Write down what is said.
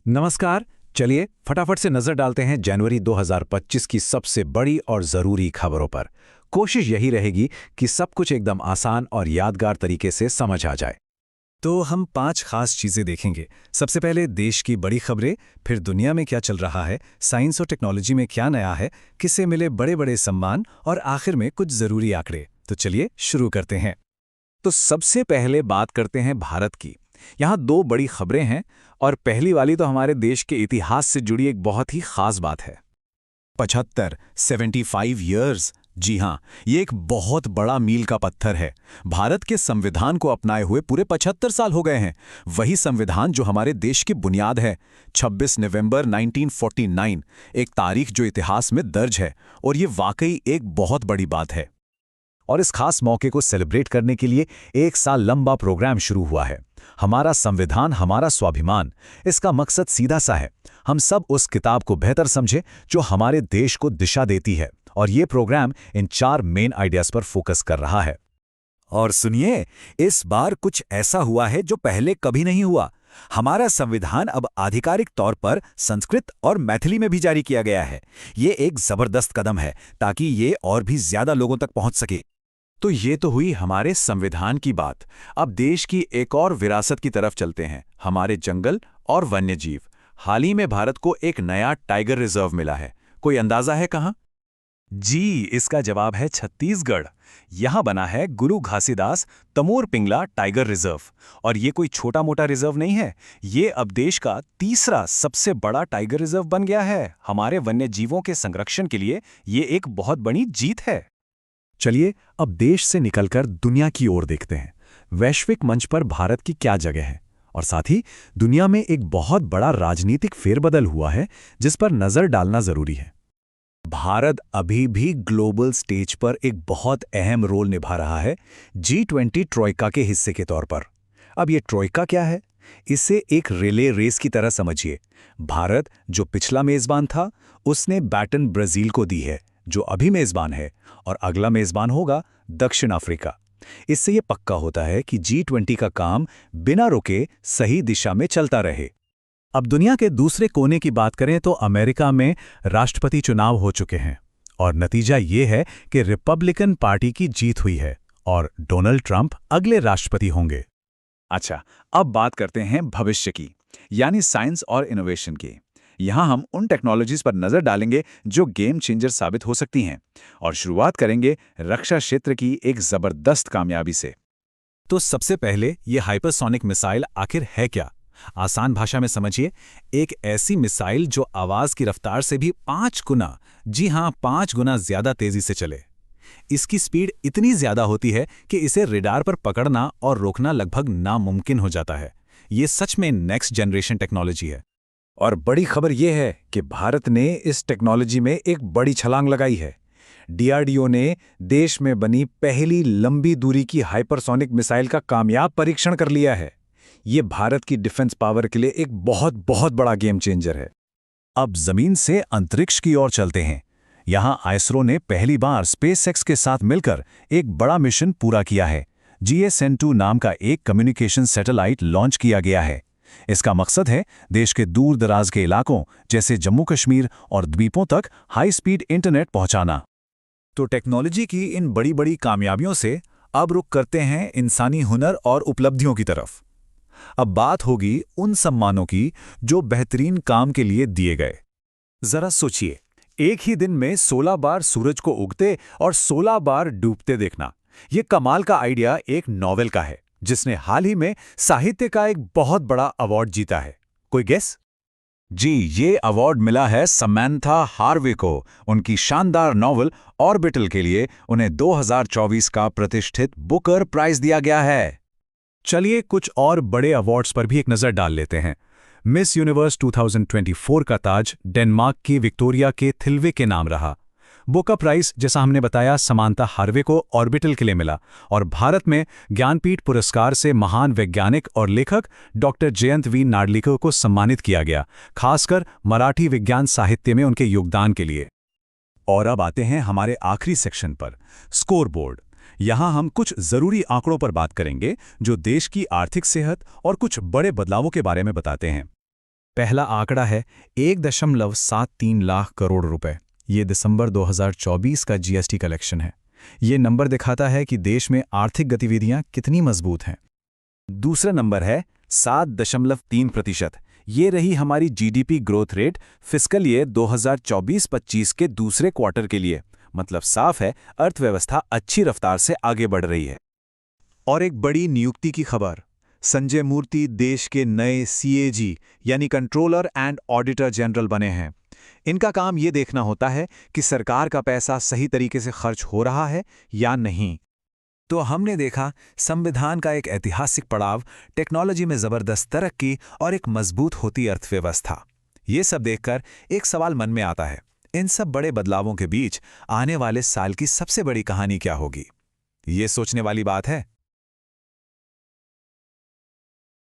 नमस्कार। चलिए फटाफट से नजर डालते हैं जनवरी 2025 की सबसे बड़ी और जरूरी खबरों पर। कोशिश यही रहेगी कि सब कुछ एकदम आसान और यादगार तरीके से समझ आ जाए। तो हम 5 खास चीजें देखेंगे। सबसे पहले देश की बड़ी खबरें, फिर दुनिया में क्या चल रहा है, साइंस और टेक्नोलॉजी में क्या नया है, किससे मिले बड़े बड़े सम्मान और आखिर में कुछ जरूरी आंकड़े। तो चलिए शुरू करते हैं। तो सबसे पहले बात करते हैं भारत की। यहाँ दो बड़ी खबरें हैं और पहली वाली तो हमारे देश के इतिहास से जुड़ी एक बहुत ही खास बात है। 75 ईयर्स। जी हाँ, ये एक बहुत बड़ा मील का पत्थर है। भारत के संविधान को अपनाए हुए पूरे 75 साल हो गए हैं। वही संविधान जो हमारे देश की बुनियाद है। 26 नवंबर 1949, एक तारीख जो इतिहास में दर्ज है, और ये वाकई एक बहुत बड़ी बात है। और इस खास मौके को सेलिब्रेट करने के लिए एक साल लंबा प्रोग्राम शुरू हुआ है। हमारा संविधान हमारा स्वाभिमान। इसका मकसद सीधा सा है, हम सब उस किताब को बेहतर समझें जो हमारे देश को दिशा देती है, और ये प्रोग्राम इन 4 मेन आइडियाज पर फोकस कर रहा है। और सुनिए, इस बार कुछ ऐसा हुआ है जो पहले कभी नहीं हुआ। हमारा संविधान अब आधिकारिक तौर पर संस्कृत और मैथिली में भी जारी किया गया है। ये एक जबरदस्त कदम है ताकि ये और भी ज्यादा लोगों तक पहुंच सके। तो ये तो हुई हमारे संविधान की बात। अब देश की एक और विरासत की तरफ चलते हैं, हमारे जंगल और वन्यजीव। हाल ही में भारत को एक नया टाइगर रिजर्व मिला है। कोई अंदाजा है कहाँ? जी, इसका जवाब है छत्तीसगढ़। यहाँ बना है गुरु घासीदास तमोर पिंगला टाइगर रिजर्व। और ये कोई छोटा मोटा रिजर्व नहीं है, ये अब देश का तीसरा सबसे बड़ा टाइगर रिजर्व बन गया है। हमारे वन्य जीवों के संरक्षण के लिए ये एक बहुत बड़ी जीत है। चलिए अब देश से निकलकर दुनिया की ओर देखते हैं। वैश्विक मंच पर भारत की क्या जगह है, और साथ ही दुनिया में एक बहुत बड़ा राजनीतिक फेरबदल हुआ है जिस पर नजर डालना जरूरी है। भारत अभी भी ग्लोबल स्टेज पर एक बहुत अहम रोल निभा रहा है, G20 ट्रोइका के हिस्से के तौर पर। अब ये ट्रोइका क्या है? इसे एक रिले रेस की तरह समझिए। भारत, जो पिछला मेजबान था, उसने बैटन ब्राजील को दी है, जो अभी मेजबान है, और अगला मेजबान होगा दक्षिण अफ्रीका। इससे ये पक्का होता है कि G20 का काम बिना रुके सही दिशा में चलता रहे। अब दुनिया के दूसरे कोने की बात करें तो अमेरिका में राष्ट्रपति चुनाव हो चुके हैं, और नतीजा ये है कि रिपब्लिकन पार्टी की जीत हुई है और डोनाल्ड ट्रंप अगले राष्ट्रपति होंगे। अच्छा, अब बात करते हैं भविष्य की, यानी साइंस और इनोवेशन की। यहाँ हम उन टेक्नोलॉजीज पर नजर डालेंगे जो गेम चेंजर साबित हो सकती हैं, और शुरुआत करेंगे रक्षा क्षेत्र की एक जबरदस्त कामयाबी से। तो सबसे पहले ये हाइपरसोनिक मिसाइल आखिर है क्या? आसान भाषा में समझिए, एक ऐसी मिसाइल जो आवाज की रफ्तार से भी 5 गुना, जी हां 5 गुना ज्यादा तेजी से चले। इसकी स्पीड इतनी ज्यादा होती है कि इसे रडार पर पकड़ना और रोकना लगभग नामुमकिन हो जाता है। ये सच में नेक्स्ट जनरेशन टेक्नोलॉजी है। और बड़ी खबर यह है कि भारत ने इस टेक्नोलॉजी में एक बड़ी छलांग लगाई है। DRDO ने देश में बनी पहली लंबी दूरी की हाइपरसोनिक मिसाइल का कामयाब परीक्षण कर लिया है। ये भारत की डिफेंस पावर के लिए एक बहुत बहुत बड़ा गेम चेंजर है। अब जमीन से अंतरिक्ष की ओर चलते हैं। यहां ISRO ने पहली बार SpaceX के साथ मिलकर एक बड़ा मिशन पूरा किया है। GSN-2 नाम का एक कम्युनिकेशन सैटेलाइट लॉन्च किया गया है। इसका मकसद है देश के दूर दराज के इलाकों जैसे जम्मू कश्मीर और द्वीपों तक हाई स्पीड इंटरनेट पहुंचाना। तो टेक्नोलॉजी की इन बड़ी बड़ी कामयाबियों से अब रुख करते हैं इंसानी हुनर और उपलब्धियों की तरफ। अब बात होगी उन सम्मानों की जो बेहतरीन काम के लिए दिए गए। जरा सोचिए, एक ही दिन में 16 बार सूरज को उगते और 16 बार डूबते देखना। यह कमाल का आइडिया एक नॉवेल का है जिसने हाल ही में साहित्य का एक बहुत बड़ा अवार्ड जीता है। कोई गेस? जी, ये अवार्ड मिला है समंथा हार्वे को। उनकी शानदार नॉवल ऑर्बिटल के लिए उन्हें 2024 का प्रतिष्ठित बुकर प्राइज दिया गया है। चलिए कुछ और बड़े अवार्ड्स पर भी एक नजर डाल लेते हैं। मिस यूनिवर्स 2024 का ताज डेनमार्क की विक्टोरिया के थिल्वे के नाम रहा। बुकर प्राइज, जैसा हमने बताया, समांथा हार्वे को ऑर्बिटल के लिए मिला। और भारत में ज्ञानपीठ पुरस्कार से महान वैज्ञानिक और लेखक डॉक्टर जयंत वी नार्लिकर को सम्मानित किया गया, खासकर मराठी विज्ञान साहित्य में उनके योगदान के लिए। और अब आते हैं हमारे आखिरी सेक्शन पर, स्कोरबोर्ड। यहाँ हम कुछ जरूरी आंकड़ों पर बात करेंगे जो देश की आर्थिक सेहत और कुछ बड़े बदलावों के बारे में बताते हैं। पहला आंकड़ा है 1.73 लाख करोड़ रुपए। ये दिसंबर 2024 का जीएसटी कलेक्शन है। ये नंबर दिखाता है कि देश में आर्थिक गतिविधियां कितनी मजबूत हैं। दूसरा नंबर है 7.3%। ये रही हमारी GDP growth rate fiscal year 2024-25 के दूसरे क्वार्टर के लिए। मतलब साफ है, अर्थव्यवस्था अच्छी रफ्तार से आगे बढ़ रही है। और एक बड़ी नियुक्ति की खबर, संजय मूर्ति देश के नए सीएजी यानी कंट्रोलर एंड ऑडिटर जनरल बने हैं। इनका काम ये देखना होता है कि सरकार का पैसा सही तरीके से खर्च हो रहा है या नहीं। तो हमने देखा संविधान का एक ऐतिहासिक पड़ाव, टेक्नोलॉजी में जबरदस्त तरक्की और एक मजबूत होती अर्थव्यवस्था। ये सब देखकर एक सवाल मन में आता है, इन सब बड़े बदलावों के बीच आने वाले साल की सबसे बड़ी कहानी क्या होगी? ये सोचने वाली बात है।